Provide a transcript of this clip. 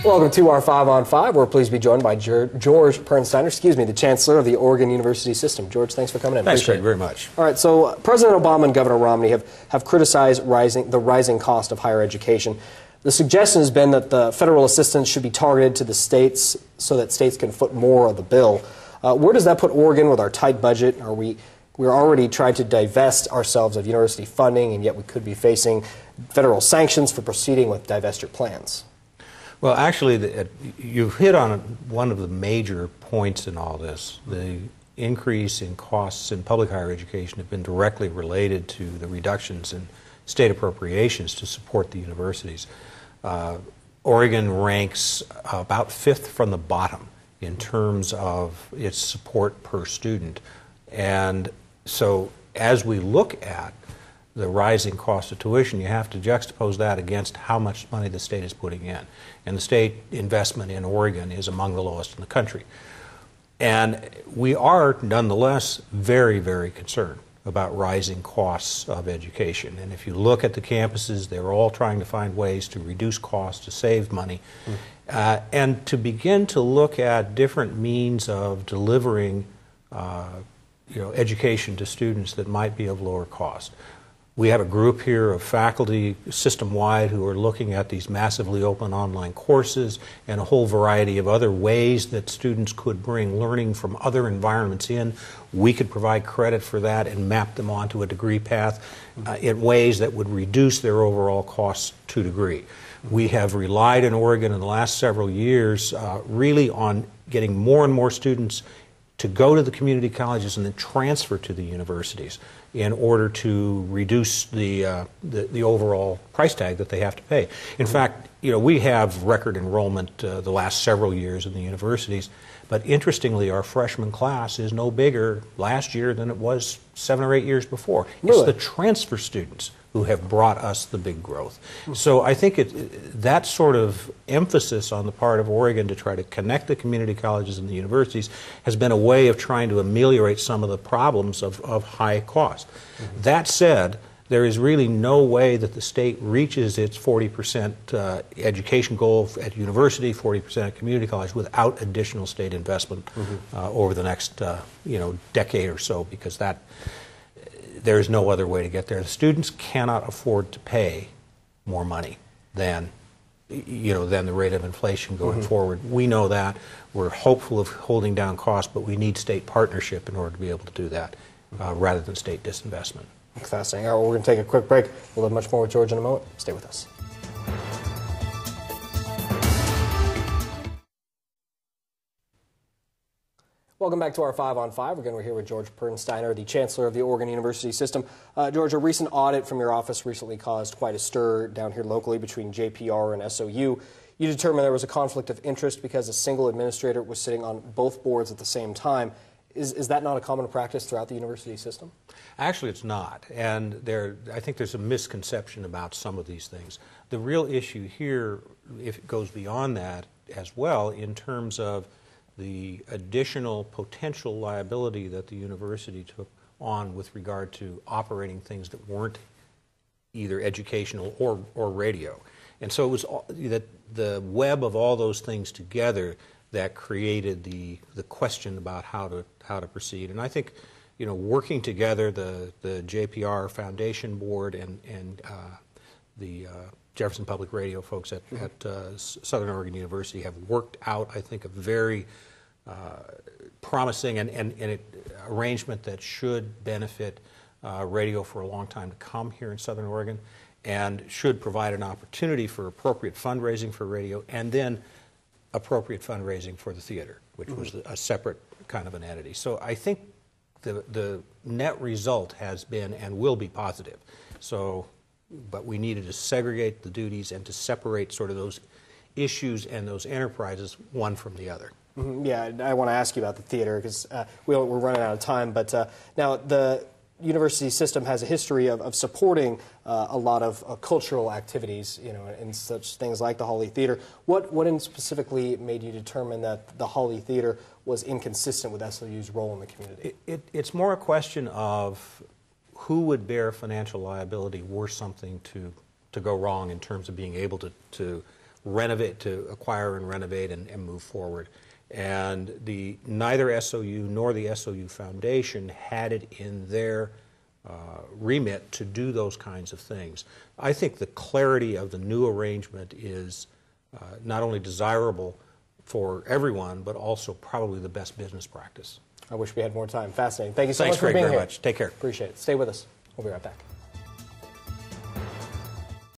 Welcome to our 5 on 5. We're pleased to be joined by George Pernsteiner, the Chancellor of the Oregon University System. George, thanks for coming in. Thanks, Craig, very much. All right, so President Obama and Governor Romney have criticized the rising cost of higher education. The suggestion has been that the federal assistance should be targeted to the states so that states can foot more of the bill. Where does that put Oregon with our tight budget? We're already trying to divest ourselves of university funding, and yet we could be facing federal sanctions for proceeding with divestiture plans. Well, actually, you've hit on one of the major points in all this. The increase in costs in public higher education have been directly related to the reductions in state appropriations to support the universities. Oregon ranks about 5th from the bottom in terms of its support per student. And so as we look at the rising cost of tuition, you have to juxtapose that against how much money the state is putting in. And the state investment in Oregon is among the lowest in the country. And we are, nonetheless, very, very concerned about rising costs of education. And if you look at the campuses, they're all trying to find ways to reduce costs, to save money, and to begin to look at different means of delivering education to students that might be of lower cost. We have a group here of faculty system-wide who are looking at these massively open online courses and a whole variety of other ways that students could bring learning from other environments in. We could provide credit for that and map them onto a degree path in ways that would reduce their overall costs to a degree. We have relied in Oregon in the last several years really on getting more and more students to go to the community colleges and then transfer to the universities in order to reduce the overall price tag that they have to pay. In fact, we have record enrollment the last several years in the universities, but interestingly, our freshman class is no bigger last year than it was 7 or 8 years before. Really? It's the transfer students who have brought us the big growth. So I think that sort of emphasis on the part of Oregon to try to connect the community colleges and the universities has been a way of trying to ameliorate some of the problems of high cost. That said, there is really no way that the state reaches its 40% education goal at university, 40% at community college without additional state investment over the next decade or so, because there is no other way to get there. The students cannot afford to pay more money than the rate of inflation going forward. We know that. We're hopeful of holding down costs, but we need state partnership in order to be able to do that rather than state disinvestment. Fascinating. All right, well, we're going to take a quick break. We'll have much more with George in a moment. Stay with us. Welcome back to our 5 on 5. We're here with George Pernsteiner, the Chancellor of the Oregon University System. George, a recent audit from your office recently caused quite a stir down here locally between JPR and SOU. You determined there was a conflict of interest because a single administrator was sitting on both boards at the same time. Is that not a common practice throughout the university system? Actually, it's not. And I think there's a misconception about some of these things. The real issue here, if it goes beyond that as well, in terms of the additional potential liability that the university took on with regard to operating things that weren't either educational or radio. And so it was the web of all those things together that created the question about how to proceed. And I think, working together, the JPR Foundation Board and the Jefferson Public Radio folks at Southern Oregon University have worked out, I think, a very promising and arrangement that should benefit radio for a long time to come here in Southern Oregon, and should provide an opportunity for appropriate fundraising for radio and then appropriate fundraising for the theater, which was a separate kind of an entity. So I think the net result has been and will be positive. But we needed to segregate the duties and to separate sort of those issues and those enterprises one from the other. Yeah, I want to ask you about the theater because we're running out of time. But now the university system has a history of supporting a lot of cultural activities, and such things like the Hawley Theater. What specifically made you determine that the Hawley Theater was inconsistent with SOU's role in the community? It's more a question of who would bear financial liability were something to go wrong in terms of being able to renovate, to acquire and renovate and move forward. And neither SOU nor the SOU Foundation had it in their remit to do those kinds of things. I think the clarity of the new arrangement is not only desirable for everyone, but also probably the best business practice. I wish we had more time. Fascinating. Thank you so Thanks, much for Greg, being very here. much. Take care. Appreciate it. Stay with us. We'll be right back.